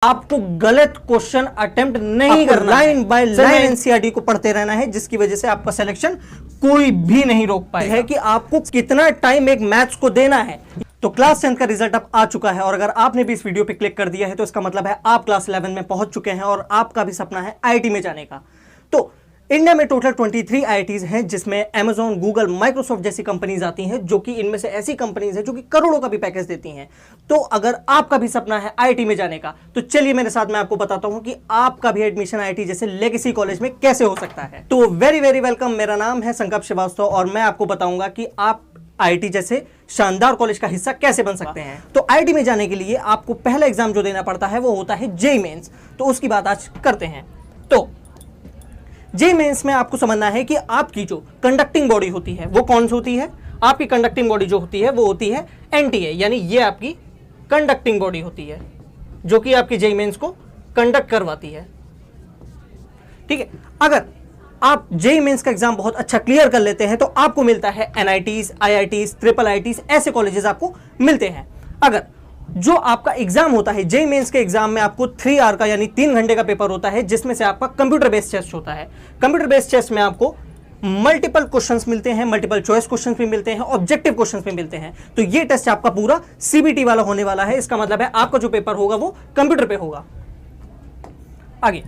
आपको गलत question attempt नहीं करना, लाइन बाय लाइन एनसीईआरटी को पढ़ते रहना है, जिसकी वजह से आपका सिलेक्शन कोई भी नहीं रोक पाएगा। है कि आपको कितना टाइम एक मैथ्स को देना है। तो क्लास 10 का रिजल्ट अब आ चुका है और अगर आपने भी इस वीडियो पे क्लिक कर दिया है तो इसका मतलब है आप क्लास 11 में पहुंच चुके हैं और आपका भी सपना है आईआईटी में जाने का। तो इंडिया में टोटल 23 आईआईटीज हैं, जिसमें Amazon, गूगल, माइक्रोसॉफ्ट जैसी कंपनीज आती हैं, जो कि इनमें से ऐसी कंपनीज हैं जो कि करोड़ों का भी पैकेज देती हैं। तो अगर आपका भी सपना है आईआईटी में जाने का तो चलिए मेरे साथ मैं आपको बताता हूं कि आपका भी एडमिशन आईआईटी जैसे लेगेसी कॉलेज में कैसे हो सकता है। तो वेरी वेरी वेलकम, मेरा नाम है संकल्प श्रीवास्तव और मैं आपको बताऊंगा कि आप आईआईटी जैसे शानदार कॉलेज का हिस्सा कैसे बन सकते हैं। तो आईआईटी में जाने के लिए आपको पहला एग्जाम जो देना पड़ता है वो होता है जेईई मेंस। तो उसकी बात आज करते हैं। तो जेईई मेंस में आपको समझना है कि आपकी जो कंडक्टिंग बॉडी होती है वो कौन सी होती है। आपकी कंडक्टिंग बॉडी जो होती है वो होती है एनटीए, यानी ये आपकी कंडक्टिंग बॉडी होती है जो कि आपकी जेईई मेंस को कंडक्ट करवाती है। ठीक है, अगर आप जेईई मेंस का एग्जाम बहुत अच्छा क्लियर कर लेते हैं तो आपको मिलता है एनआईटीज, आईआईटीज, ट्रिपल आईटीज, ऐसे कॉलेजेस आपको मिलते हैं। अगर जो आपका एग्जाम होता है जेईई मेंस के एग्जाम में आपको 3 आवर का यानी 3 घंटे का पेपर होता है, जिसमें से आपका कंप्यूटर बेस्ड टेस्ट होता है। कंप्यूटर बेस्ड टेस्ट में आपको मल्टीपल क्वेश्चंस मिलते हैं, मल्टीपल चॉइस क्वेश्चंस भी मिलते हैं, ऑब्जेक्टिव क्वेश्चंस भी मिलते हैं। तो ये टेस्ट आपका पूरा सीबीटी वाला होने वाला है। इसका मतलब है आपका जो पेपर होगा वो कंप्यूटर पे होगा। आगे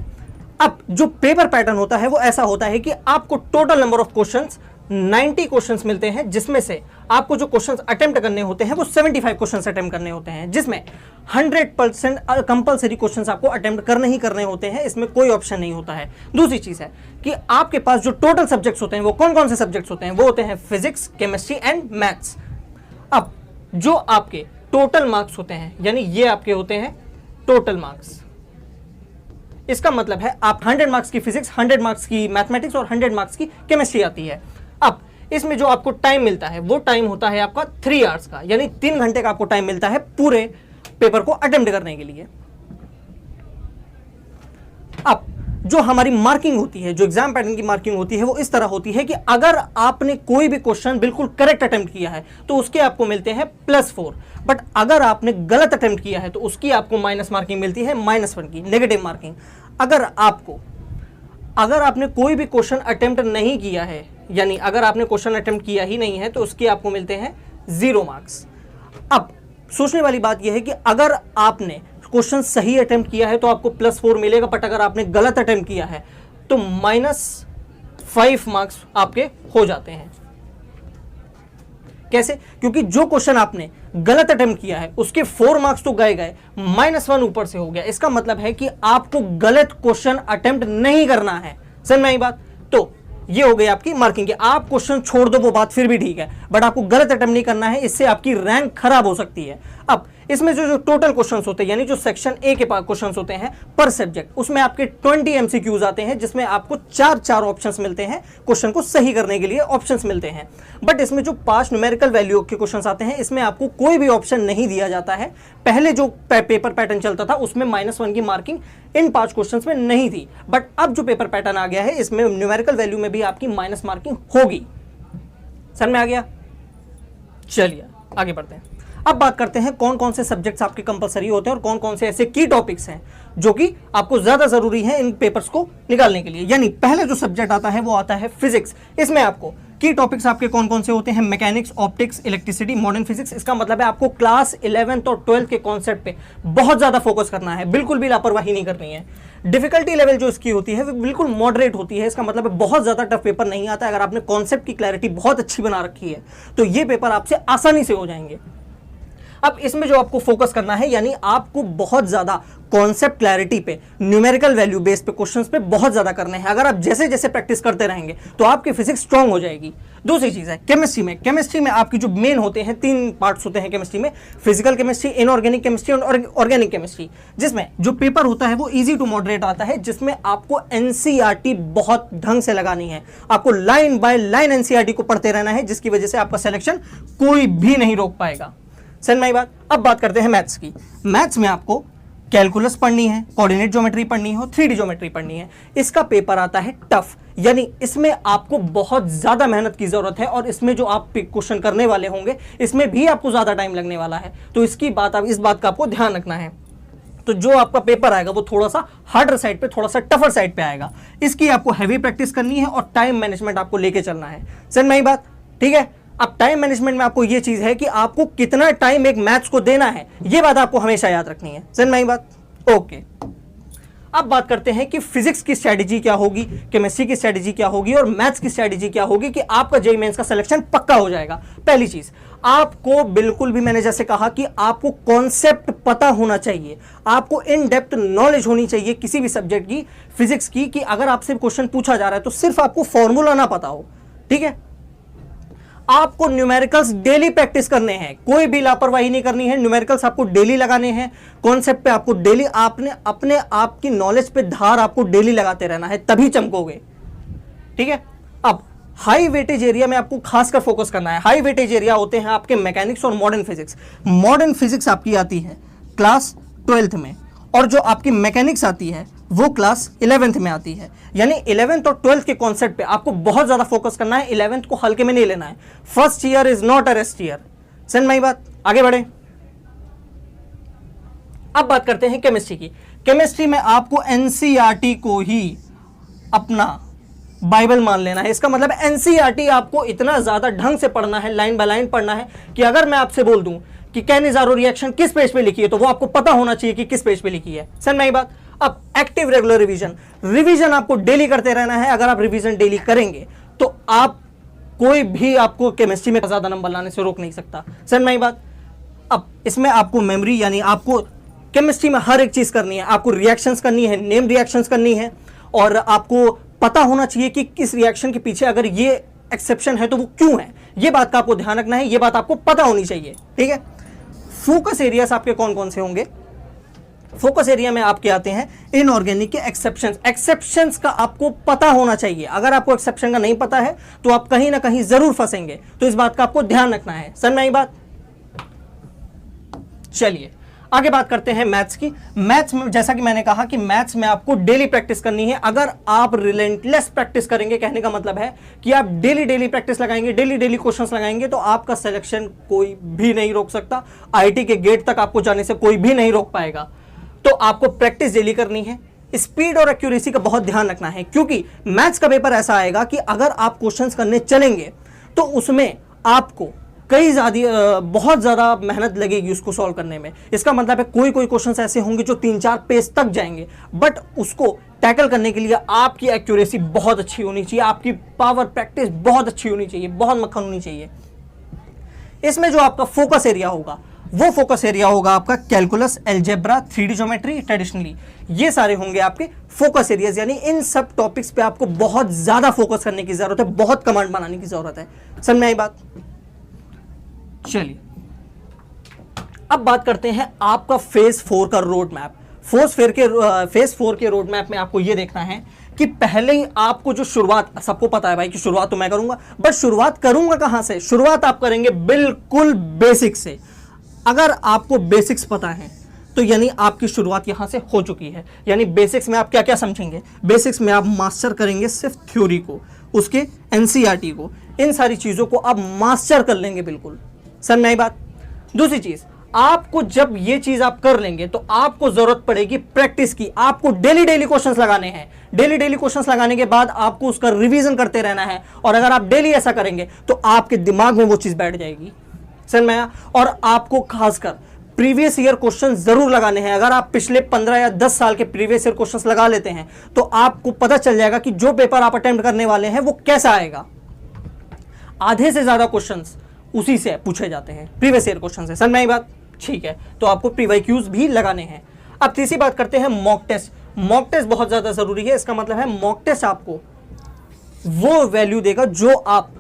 अब जो पेपर पैटर्न होता है वो ऐसा होता है कि आपको total number of questions 90 questions मिलते हैं, जिसमें से आपको जो क्वेश्चंस अटेम्प्ट करने होते हैं वो 75 क्वेश्चंस अटेम्प्ट करने होते हैं, जिसमें 100% कंपलसरी क्वेश्चंस आपको अटेम्प्ट करने ही करने होते हैं। इसमें कोई ऑप्शन नहीं होता है। दूसरी चीज है कि आपके पास जो टोटल सब्जेक्ट्स होते हैं वो कौन कौन से सब्जेक्ट्स होते हैं, वो होते हैं फिजिक्स, केमिस्ट्री एंड मैथ्स। अब जो आपके टोटल मार्क्स होते हैं, यानी ये आपके होते हैं टोटल मार्क्स। इसका मतलब है आप 100 मार्क्स की फिजिक्स, 100 मार्क्स की मैथमेटिक्स और 100 मार्क्स की केमिस्ट्री आती है। अब इसमें जो आपको टाइम मिलता है वो टाइम होता है आपका 3 आवर्स का, यानी 3 घंटे का आपको टाइम मिलता है पूरे पेपर को अटेम्प्ट करने के लिए। अब जो हमारी मार्किंग होती है, जो एग्जाम पैटर्न की मार्किंग होती है वो इस तरह होती है कि अगर आपने कोई भी क्वेश्चन बिल्कुल करेक्ट अटेम्प्ट किया है तो उसके आपको मिलते हैं +4, बट अगर आपने गलत अटेम्प्ट किया है तो उसकी आपको माइनस मार्किंग मिलती है -1 की, नेगेटिव मार्किंग। अगर आपने कोई भी क्वेश्चन अटेम्प्ट नहीं किया है, यानी अगर आपने क्वेश्चन अटेम्प्ट किया ही नहीं है तो उसकी आपको मिलते हैं 0 मार्क्स। अब सोचने वाली बात यह है कि अगर आपने क्वेश्चन सही अटेम्प्ट किया है तो आपको +4 मिलेगा, बट अगर आपने गलत अटेम्प्ट किया है तो -5 मार्क्स आपके हो जाते हैं। कैसे? क्योंकि जो क्वेश्चन आपने गलत अटेम्प्ट किया है उसके 4 मार्क्स तो गए, -1 ऊपर से हो गया। इसका मतलब है कि आपको गलत क्वेश्चन अटेम्प्ट नहीं करना है। समझ में आई बात? तो ये हो गई आपकी मार्किंग की। आप क्वेश्चन छोड़ दो वो बात फिर भी ठीक है, बट आपको गलत अटेम्प्ट नहीं करना है, इससे आपकी रैंक खराब हो सकती है। अब इसमें जो टोटल क्वेश्चंस होते हैं, यानी जो सेक्शन ए के पास क्वेश्चंस होते हैं पर सब्जेक्ट, उसमें आपके 20 एमसीक्यूज आते हैं, जिसमें आपको 4 ऑप्शंस मिलते हैं क्वेश्चन को सही करने के लिए, ऑप्शंस मिलते हैं। बट इसमें जो 5 न्यूमेरिकल वैल्यू के क्वेश्चंस आते हैं, इसमें आपको कोई भी ऑप्शन नहीं दिया जाता है। पहले जो पेपर पैटर्न चलता था उसमें -1 की मार्किंग इन 5 क्वेश्चंस में नहीं थी, बट अब जो पेपर पैटर्न आ गया है इसमें न्यूमेरिकल वैल्यू में भी आपकी माइनस मार्किंग होगी। समझ में आ गया? चलिए आगे बढ़ते हैं। अब बात करते हैं कौन कौन से सब्जेक्ट्स आपके कंपलसरी होते हैं और कौन कौन से ऐसे की टॉपिक्स हैं जो कि आपको ज्यादा जरूरी है इन पेपर्स को निकालने के लिए। यानी पहले जो सब्जेक्ट आता है वो आता है फिजिक्स। इसमें आपको की टॉपिक्स आपके कौन कौन से होते हैं? Mechanics, optics, electricity, modern physics. इसका मतलब है आपको क्लास 11th और 12th के कॉन्सेप्ट पे बहुत ज्यादा फोकस करना है, बिल्कुल भी लापरवाही नहीं करनी है। डिफिकल्टी लेवल जो इसकी होती है वो बिल्कुल मॉडरेट होती है। इसका मतलब है बहुत ज्यादा टफ पेपर नहीं आता। अगर आपने कॉन्सेप्ट की क्लैरिटी बहुत अच्छी बना रखी है तो ये पेपर आपसे आसानी से हो जाएंगे। अब इसमें जो आपको फोकस करना है, यानी आपको बहुत ज्यादा कॉन्सेप्ट क्लैरिटी पे, न्यूमेरिकल वैल्यू बेस पे क्वेश्चंस पे बहुत ज्यादा करने हैं। अगर आप जैसे जैसे प्रैक्टिस करते रहेंगे तो आपकी फिजिक्स स्ट्रांग हो जाएगी। दूसरी चीज है केमिस्ट्री में आपकी जो मेन होते हैं 3 पार्ट्स होते हैं केमिस्ट्री में: फिजिकल केमिस्ट्री, इनऑर्गेनिक केमिस्ट्री और ऑर्गेनिक केमिस्ट्री। जिसमें जो पेपर होता है वो इजी टू मॉडरेट आता है, जिसमें आपको एनसीईआरटी बहुत ढंग से लगानी है। आपको लाइन बाय लाइन एनसीईआरटी को पढ़ते रहना है, जिसकी वजह से आपका सिलेक्शन कोई भी नहीं रोक पाएगा। समझ में आई बात? अब बात करते हैं मैथ्स की। मैथ्स में आपको कैलकुलस पढ़नी है, कोऑर्डिनेट ज्योमेट्री पढ़नी है और 3D ज्योमेट्री पढ़नी है। इसका पेपर आता है टफ, यानी इसमें आपको बहुत ज्यादा मेहनत की जरूरत है और इसमें जो आप क्वेश्चन करने वाले होंगे इसमें भी आपको ज्यादा टाइम लगने वाला है। तो इस बात का आपको ध्यान रखना है। तो जो आपका पेपर आएगा वो थोड़ा सा हार्डर साइड पे, थोड़ा सा टफर साइड पे आएगा। इसकी आपको हैवी प्रैक्टिस करनी है और टाइम मैनेजमेंट आपको लेके चलना है। समझ में आई बात? ठीक है। अब टाइम मैनेजमेंट में आपको ये चीज है कि आपको कितना टाइम एक मैथ्स को देना है, ये बात आपको हमेशा याद रखनी है। समझ में आई बात? ओके। अब बात करते हैं कि फिजिक्स की स्ट्रेटेजी क्या होगी, केमिस्ट्री की स्ट्रेटेजी क्या होगी और मैथ्स की स्ट्रेटेजी क्या होगी कि आपका जेईई मेंस का सिलेक्शन पक्का हो जाएगा। पहली चीज, आपको बिल्कुल भी, मैंने जैसे कहा कि आपको कॉन्सेप्ट पता होना चाहिए, आपको इन डेप्थ नॉलेज होनी चाहिए किसी भी सब्जेक्ट की, फिजिक्स की, कि अगर आपसे क्वेश्चन पूछा जा रहा है तो सिर्फ आपको फॉर्मूला ना पता हो। ठीक है। आपको न्यूमेरिकल्स डेली प्रैक्टिस करने हैं, कोई भी लापरवाही नहीं करनी है। न्यूमेरिकल्स आपको डेली लगाने हैं, कॉन्सेप्ट पे आपको डेली, आपने अपने आप की नॉलेज पे धार आपको डेली लगाते रहना है, तभी चमकोगे। ठीक है। अब हाई वेटेज एरिया में आपको खासकर फोकस करना है। हाई वेटेज एरिया होते हैं आपके मैकेनिक्स और मॉडर्न फिजिक्स। मॉडर्न फिजिक्स आपकी आती है क्लास 12th में, और जो आपकी मैकेनिक्स आती है वो क्लास 11th में आती है। यानी 11th और 12th के कॉन्सेप्ट पे आपको बहुत ज्यादा फोकस करना है। 11th को हल्के में नहीं लेना है। First year is not a rest year. समझ में आई बात? आगे बढ़े। अब बात करते हैं केमिस्ट्री की। केमिस्ट्री में आपको एनसीईआरटी को ही अपना बाइबल मान लेना है। इसका मतलब एनसीईआरटी आपको इतना ज्यादा ढंग से पढ़ना है, लाइन बाय लाइन पढ़ना है, कि अगर मैं आपसे बोल दूं कि कैनिज़ारो रिएक्शन किस पेज पे लिखी है तो वो आपको पता होना चाहिए कि किस पेज पे लिखी है। समझ में आई बात? अब एक्टिव रेगुलर रिवीजन, रिवीजन आपको डेली करते रहना है। अगर आप रिवीजन डेली करेंगे तो आप, कोई भी आपको केमिस्ट्री में ज्यादा नंबर लाने से रोक नहीं सकता। समझ में आई बात? अब इसमें आपको मेमोरी, यानी आपको केमिस्ट्री में हर एक चीज करनी है। आपको रिएक्शंस करनी है, नेम रिएक्शंस करनी है, और आपको पता होना चाहिए कि किस रिएक्शन के पीछे अगर ये एक्सेप्शन है तो वो क्यों है। ये बात का आपको ध्यान रखना है, ये बात आपको पता होनी चाहिए। ठीक है। फोकस एरियाज आपके कौन कौन से होंगे? फोकस एरिया में आपके आते हैं इनऑर्गेनिक के एक्सेप्शंस। एक्सेप्शंस का आपको पता होना चाहिए। अगर आपको एक्सेप्शन का नहीं पता है तो आप कहीं ना कहीं जरूर फंसेंगे, तो इस बात का आपको ध्यान रखना है। समझ में आई बात? चलिए आगे बात करते हैं मैथ्स की। मैथ्स में जैसा कि मैंने कहा कि मैथ्स में आपको डेली प्रैक्टिस करनी है। अगर आप रिलेंटलेस प्रैक्टिस करेंगे, कहने का मतलब है कि आप डेली डेली प्रैक्टिस लगाएंगे, डेली डेली क्वेश्चंस लगाएंगे, तो आपका सिलेक्शन कोई भी नहीं रोक सकता। आईआईटी के गेट तक आपको जाने से कोई भी नहीं रोक पाएगा। तो आपको प्रैक्टिस डेली करनी है। स्पीड और एक्यूरेसी का बहुत ध्यान रखना है, क्योंकि मैथ्स का पेपर ऐसा आएगा कि अगर आप क्वेश्चंस करने चलेंगे तो उसमें आपको बहुत ज्यादा मेहनत लगेगी उसको सॉल्व करने में। इसका मतलब है कोई कोई क्वेश्चंस ऐसे होंगे जो 3-4 पेज तक जाएंगे, बट उसको टैकल करने के लिए आपकी एक्यूरेसी बहुत अच्छी होनी चाहिए, आपकी पावर प्रैक्टिस बहुत अच्छी होनी चाहिए, बहुत मक्खन होनी चाहिए। इसमें जो आपका फोकस एरिया होगा वो फोकस एरिया होगा आपका calculus, algebra, 3D geometry, traditionally, ये सारे होंगे आपके फोकस एरियाज। यानी इन सब टॉपिक्स पे आपको बहुत ज्यादा फोकस करने की जरूरत है, बहुत कमांड बनाने की जरूरत है। समझ में आई बात? चलिए अब बात करते हैं आपका फेज 4 का रोड मैप। फेज 4 के रोड मैप में आपको यह देखना है कि पहले ही आपको जो शुरुआत, सबको पता है भाई कि शुरुआत तो मैं करूंगा, बट शुरुआत करूंगा कहां से? शुरुआत आप करेंगे बिल्कुल बेसिक से। अगर आपको बेसिक्स पता है तो यानी आपकी शुरुआत यहां से हो चुकी है। यानी बेसिक्स में आप क्या क्या समझेंगे? बेसिक्स में आप मास्टर करेंगे सिर्फ थ्योरी को, उसके एनसीईआरटी को, इन सारी चीजों को आप मास्टर कर लेंगे बिल्कुल। समझ में आई बात? दूसरी चीज, आपको जब ये चीज आप कर लेंगे तो आपको जरूरत पड़ेगी प्रैक्टिस की। आपको डेली डेली क्वेश्चंस लगाने हैं। डेली डेली क्वेश्चंस लगाने के बाद आपको उसका रिवीजन करते रहना है, और अगर आप डेली ऐसा करेंगे तो आपके दिमाग में वो चीज बैठ जाएगी। समझ में आया? और आपको खासकर प्रीवियस ईयर क्वेश्चन जरूर लगाने हैं। अगर आप पिछले 15 या 10 साल के प्रीवियस ईयर क्वेश्चंस लगा लेते हैं तो आपको पता चल जाएगा कि जो पेपर आप अटेम्प्ट करने वाले हैं वो कैसा आएगा। आधे से ज्यादा क्वेश्चंस उसी से पूछे जाते हैं, प्रीवियस ईयर क्वेश्चन से। समझ में आई बात? ठीक है, तो आपको प्रीवाईक्यूज भी लगाने हैं। अब तीसरी बात करते हैं मॉक टेस्ट। मॉक टेस्ट बहुत ज्यादा जरूरी है। इसका मतलब है मॉक टेस्ट आपको वो वैल्यू देगा जो आप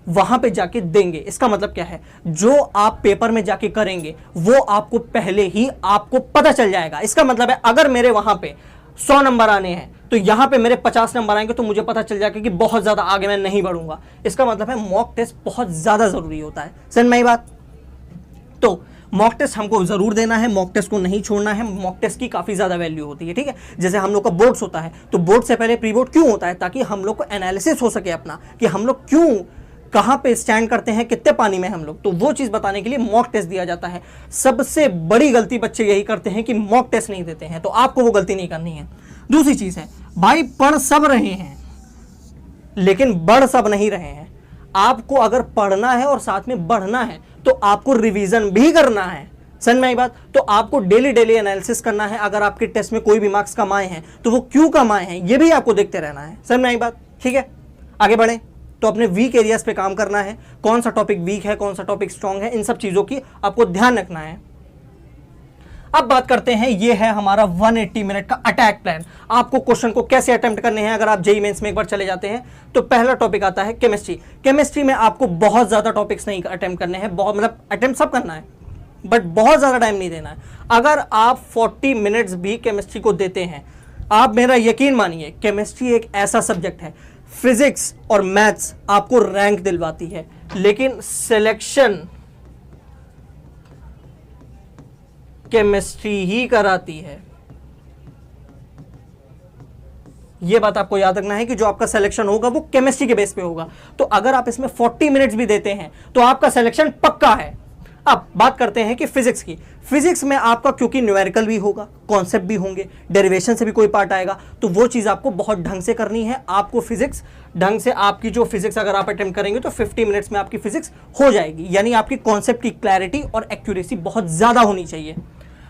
वहां पे जाके देंगे। इसका मतलब क्या है? जो आप पेपर में जाके करेंगे वो आपको पहले ही आपको पता चल जाएगा। इसका मतलब है अगर मेरे वहां पे 100 नंबर आने हैं तो यहां पे मेरे 50 नंबर आएंगे तो मुझे पता चल जाएगा कि बहुत ज्यादा आगे मैं नहीं बढ़ूंगा। इसका मतलब है मॉक टेस्ट बहुत ज्यादा जरूरी होता है। समझ में आई बात? तो मॉक टेस्ट हमको जरूर देना है, मॉक टेस्ट को नहीं छोड़ना है। मॉक टेस्ट की काफी ज्यादा वैल्यू होती है। ठीक है, जैसे हम लोग का बोर्ड्स होता है तो बोर्ड से पहले प्री बोर्ड क्यों होता है? ताकि हम लोग को एनालिसिस हो सके अपना, कि हम लोग क्यों कहां पे स्टैंड करते हैं, कितने पानी में हम लोग, तो वो चीज बताने के लिए मॉक टेस्ट दिया जाता है। सबसे बड़ी गलती बच्चे यही करते हैं कि मॉक टेस्ट नहीं देते हैं, तो आपको वो गलती नहीं करनी है। दूसरी चीज है भाई, पढ़ सब रहे हैं लेकिन बढ़ सब नहीं रहे हैं। आपको अगर पढ़ना है और साथ में बढ़ना है तो आपको रिवीजन भी करना है। समझ में आई बात? तो आपको डेली डेली एनालिसिस करना है। अगर आपके टेस्ट में कोई भी मार्क्स कम आए हैं तो वो क्यों कम आए हैं ये भी आपको देखते रहना है। समझ में आई बात? ठीक है, आगे बढ़े। तो अपने वीक एरियाज पे काम करना है, कौन सा टॉपिक वीक है, कौन सा टॉपिक स्ट्रांग है, इन सब चीजों की आपको ध्यान रखना है। अब बात करते हैं, ये है हमारा 180 मिनट का अटैक प्लान। आपको क्वेश्चन को कैसे अटेम्प्ट करने हैं। अगर आप जेईई मेंस में एक बार चले जाते हैं तो पहला टॉपिक आता है केमिस्ट्री। केमिस्ट्री में आपको बहुत ज्यादा टॉपिक्स नहीं अटेम्प्ट करने हैं, बहुत मतलब अटेम्प्ट सब करना है बट बहुत ज्यादा टाइम नहीं देना है। अगर आप 40 मिनट्स भी केमिस्ट्री को देते हैं, आप मेरा यकीन मानिए, केमिस्ट्री एक ऐसा सब्जेक्ट है, फिजिक्स और मैथ्स आपको रैंक दिलवाती है लेकिन सिलेक्शन केमिस्ट्री ही कराती है। यह बात आपको याद रखना है कि जो आपका सिलेक्शन होगा वो केमिस्ट्री के बेस पे होगा। तो अगर आप इसमें 40 मिनट्स भी देते हैं तो आपका सिलेक्शन पक्का है। अब बात करते हैं कि फिजिक्स की। फिजिक्स में आपका क्योंकि न्यूमेरिकल भी होगा, कॉन्सेप्ट भी होंगे, डेरिवेशन से भी कोई पार्ट आएगा, तो वो चीज़ आपको बहुत ढंग से करनी है। आपको फिजिक्स ढंग से, आपकी जो फिजिक्स अगर आप अटेम्प्ट करेंगे तो 50 मिनट्स में आपकी फिजिक्स हो जाएगी। यानी आपकी कॉन्सेप्ट की क्लैरिटी और एक्यूरेसी बहुत ज़्यादा होनी चाहिए।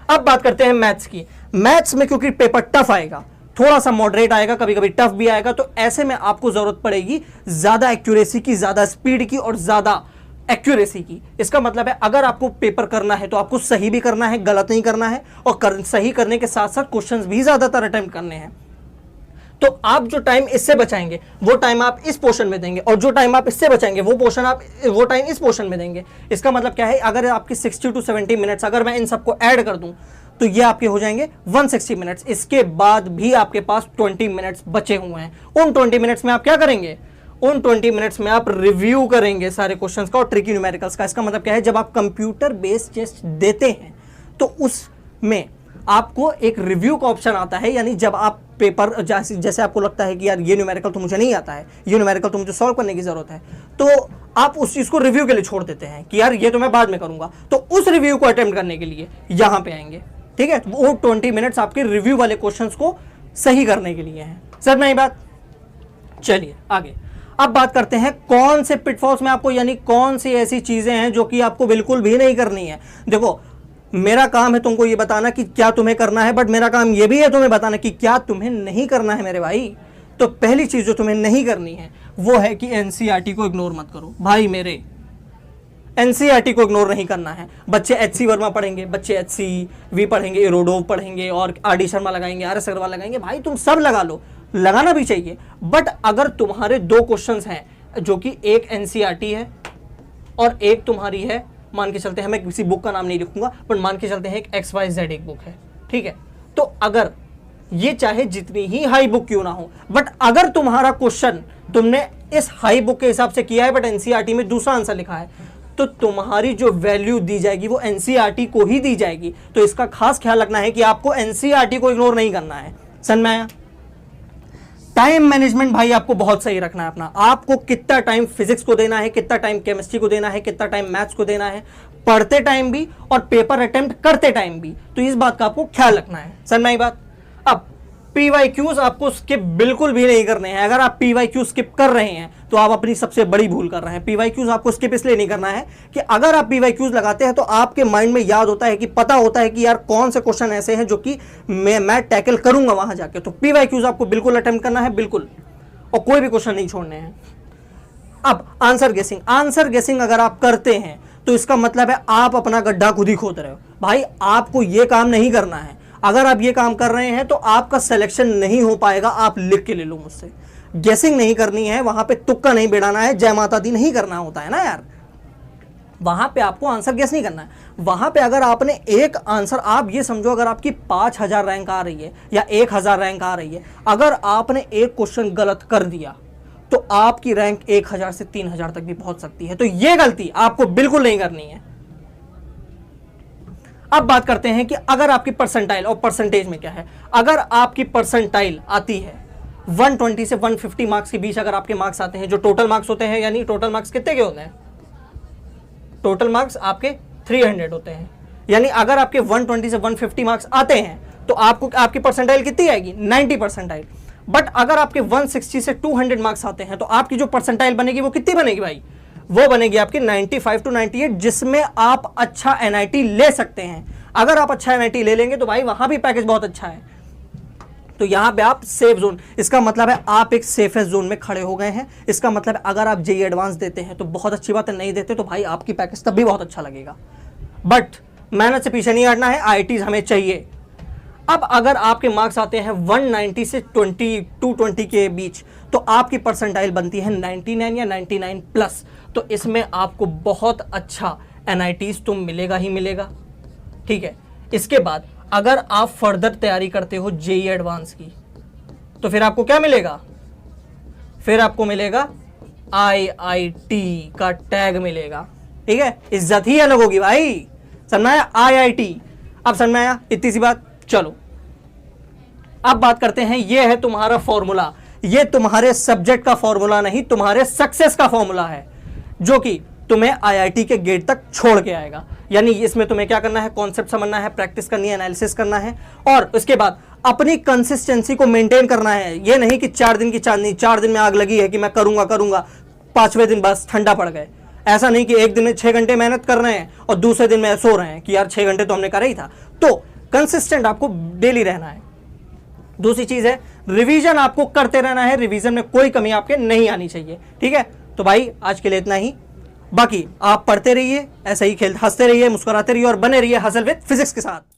अब बात करते हैं मैथ्स की। मैथ्स में क्योंकि पेपर टफ आएगा, थोड़ा सा मॉडरेट आएगा, कभी कभी टफ भी आएगा, तो ऐसे में आपको जरूरत पड़ेगी ज़्यादा एक्यूरेसी की, ज़्यादा स्पीड की और ज़्यादा एक्यूरेसी की। इसका मतलब है अगर आपको पेपर करना है तो आपको सही भी करना है, गलत नहीं करना है, और सही करने के साथ साथ क्वेश्चंस भी ज्यादातर अटेम्प्ट करने हैं। तो आप जो टाइम इससे बचाएंगे वो टाइम आप इस पोर्शन में देंगे, और जो टाइम आप इससे बचाएंगे वो टाइम इस पोर्शन में देंगे। इसका मतलब क्या है, अगर आपकी 60 to 70 मिनट्स अगर मैं इन सबको ऐड कर दूं तो ये आपके हो जाएंगे 160 मिनट्स। इसके बाद भी आपके पास 20 मिनट्स बचे हुए हैं। उन 20 मिनट्स में आप क्या करेंगे, उन 20 मिनट्स में आप रिव्यू करेंगे सारे क्वेश्चंस का और ट्रिकी न्यूमेरिकल्स का। इसका मतलब क्या है, जब आप कंप्यूटर बेस्ड टेस्ट देते हैं तो उसमें आपको एक रिव्यू का ऑप्शन आता है। यानी जब आप पेपर जैसे आपको लगता है कि यार ये न्यूमेरिकल तो मुझे नहीं आता है, ये न्यूमेरिकल तो मुझे सॉल्व करने की जरूरत है, तो आप उस चीज को रिव्यू के लिए छोड़ देते हैं कि यार ये तो मैं बाद में करूंगा। तो उस रिव्यू को अटेम्प्ट करने के लिए यहां पे आएंगे। ठीक है, वो 20 मिनट्स आपके रिव्यू वाले क्वेश्चंस को सही करने के लिए हैं। सर नहीं बात? चलिए आगे। अब बात करते हैं कौन से पिटफॉल्स में आपको, यानी कौन सी ऐसी चीजें हैं जो कि आपको बिल्कुल भी नहीं करनी है। देखो, मेरा काम है तुमको ये बताना कि क्या तुम्हें करना है, बट मेरा काम ये भी है तुम्हें बताना कि क्या तुम्हें नहीं करना है मेरे भाई। तो पहली चीज जो तुम्हें नहीं करनी है वो है कि एनसीईआरटी को इग्नोर मत करो भाई मेरे। एनसीईआरटी को इग्नोर नहीं करना है। बच्चे एचसी वर्मा पढ़ेंगे, बच्चे एचसीवी पढ़ेंगे, इरोडोव पढ़ेंगे और आर.डी. शर्मा लगाएंगे, आर.एस. अग्रवाल लगाएंगे। भाई तुम सब लगा लो, लगाना भी चाहिए, बट अगर तुम्हारे 2 क्वेश्चंस हैं जो कि एक एनसीईआरटी है और एक तुम्हारी है, मान के चलते हैं, मैं किसी बुक का नाम नहीं लिखूंगा, पर मान के चलते हैं एक XYZ एक बुक है, ठीक है, तो अगर ये चाहे जितनी ही हाई बुक क्यों ना हो, बट अगर तुम्हारा क्वेश्चन तुमने इस हाई बुक के हिसाब से किया है बट एनसीईआरटी में दूसरा आंसर लिखा है, तो तुम्हारी जो वैल्यू दी जाएगी वो एनसीईआरटी को ही दी जाएगी। तो इसका खास ख्याल रखना है कि आपको एनसीईआरटी को इग्नोर नहीं करना है। समझ में आया? टाइम मैनेजमेंट भाई आपको बहुत सही रखना है अपना। आपको कितना टाइम फिजिक्स को देना है, कितना टाइम केमिस्ट्री को देना है, कितना टाइम मैथ्स को देना है, पढ़ते टाइम भी और पेपर अटेम्प्ट करते टाइम भी। तो इस बात का आपको ख्याल रखना है। समझ में आई बात? अब पीवाईक्यूज आपको स्किप बिल्कुल भी नहीं करने हैं। अगर आप पीवाईक्यू स्किप कर रहे हैं तो आप अपनी सबसे बड़ी भूल कर रहे हैं। पीवाईक्यूज आपको स्किप इसलिए नहीं करना है कि अगर आप पीवाईक्यूज लगाते हैं तो आपके माइंड में याद होता है कि पता होता है कि यार कौन से क्वेश्चन ऐसे हैं जो कि मैं टैकल करूंगा वहां जाके। तो पीवाईक्यूज आपको बिल्कुल अटेम्प्ट करना है, बिल्कुल, और कोई भी क्वेश्चन नहीं छोड़ने हैं। अब आंसर गेसिंग, आंसर गेसिंग अगर आप करते हैं तो इसका मतलब है आप अपना गड्ढा खुद ही खोद रहे हो। भाई आपको यह काम नहीं करना है। अगर आप ये काम कर रहे हैं तो आपका सिलेक्शन नहीं हो पाएगा। आप लिख के ले लो मुझसे, गेसिंग नहीं करनी है, वहां पे तुक्का नहीं बिड़ाना है, जय माता दी नहीं करना होता है ना यार। वहां पे आपको आंसर गेस नहीं करना है। वहां पे अगर आपने एक आंसर, आप ये समझो अगर आपकी 5000 रैंक आ रही है या 1000 रैंक आ रही है, अगर आपने एक क्वेश्चन गलत कर दिया तो आपकी रैंक 1000 से 3000 तक भी पहुंच सकती है। तो ये गलती आपको बिल्कुल नहीं करनी है। अब बात करते हैं कि अगर आपकी परसेंटाइल और परसेंटेज में क्या है। अगर आपकी परसेंटाइल आती है 120 से 150 मार्क्स के बीच अगर आपके मार्क्स आते हैं, जो टोटल मार्क्स होते हैं, यानी टोटल मार्क्स कितने के होते हैं, टोटल मार्क्स आपके 300 होते हैं, यानी अगर आपके 120 से 150 मार्क्स आते हैं तो आपको आपकी परसेंटाइल कितनी आएगी, 90 परसेंटाइल। बट अगर आपके 160 से 200 मार्क्स आते हैं तो आपकी जो परसेंटाइल बनेगी वो कितनी बनेगी भाई, वो बनेगी आपकी 95 to 98, जिसमें आप अच्छा एनआईटी ले सकते हैं। अगर आप अच्छा एनआईटी ले लेंगे तो भाई वहां भी पैकेज बहुत अच्छा है। तो यहां पे आप सेफ जोन, इसका मतलब है आप एक सेफेस्ट जोन में खड़े हो गए हैं। इसका मतलब है अगर आप जेईई एडवांस देते हैं तो बहुत अच्छी बात है, नहीं देते तो भाई आपकी पैकेज तब भी बहुत अच्छा लगेगा। बट मेहनत से पीछे नहीं हटना है, आईआईटीज हमें चाहिए। अब अगर आपके मार्क्स आते हैं 190 से 220 के बीच तो आपकी परसेंटाइल बनती है 99 या 99 प्लस। तो इसमें आपको बहुत अच्छा एनआईटीज तो मिलेगा ही मिलेगा, ठीक है। इसके बाद अगर आप फर्दर तैयारी करते हो जेईई एडवांस की तो फिर आपको क्या मिलेगा, फिर आपको मिलेगा आईआईटी का टैग मिलेगा, ठीक है। इज्जत ही अलग होगी भाई, समझ में आया, आईआईटी। अब समझ में आया इतनी सी बात। चलो अब बात करते हैं, ये है तुम्हारा फॉर्मूला, ये तुम्हारे सब्जेक्ट का फॉर्मूला नहीं, तुम्हारे सक्सेस का फॉर्मूला है, जो कि तुम्हें आईआईटी के गेट तक छोड़ के आएगा। यानी इसमें तुम्हें क्या करना है, कॉन्सेप्ट समझना है, प्रैक्टिस करनी है, एनालिसिस करना है, और उसके बाद अपनी कंसिस्टेंसी को मेंटेन करना है। ये नहीं कि 4 दिन की चांदनी, 4 दिन में आग लगी है कि मैं करूंगा 5वें दिन बस ठंडा पड़ गए। ऐसा नहीं कि एक दिन में 6 घंटे मेहनत कर रहे हैं और दूसरे दिन में सो रहे हैं कि यार 6 घंटे तो हमने करा ही था। तो कंसिस्टेंट आपको डेली रहना है। दूसरी चीज है रिवीजन, आपको करते रहना है, रिवीजन में कोई कमी आपके नहीं आनी चाहिए, ठीक है। तो भाई आज के लिए इतना ही, बाकी आप पढ़ते रहिए, ऐसे ही हंसते रहिए, मुस्कुराते रहिए और बने रहिए हसल विद फिजिक्स के साथ।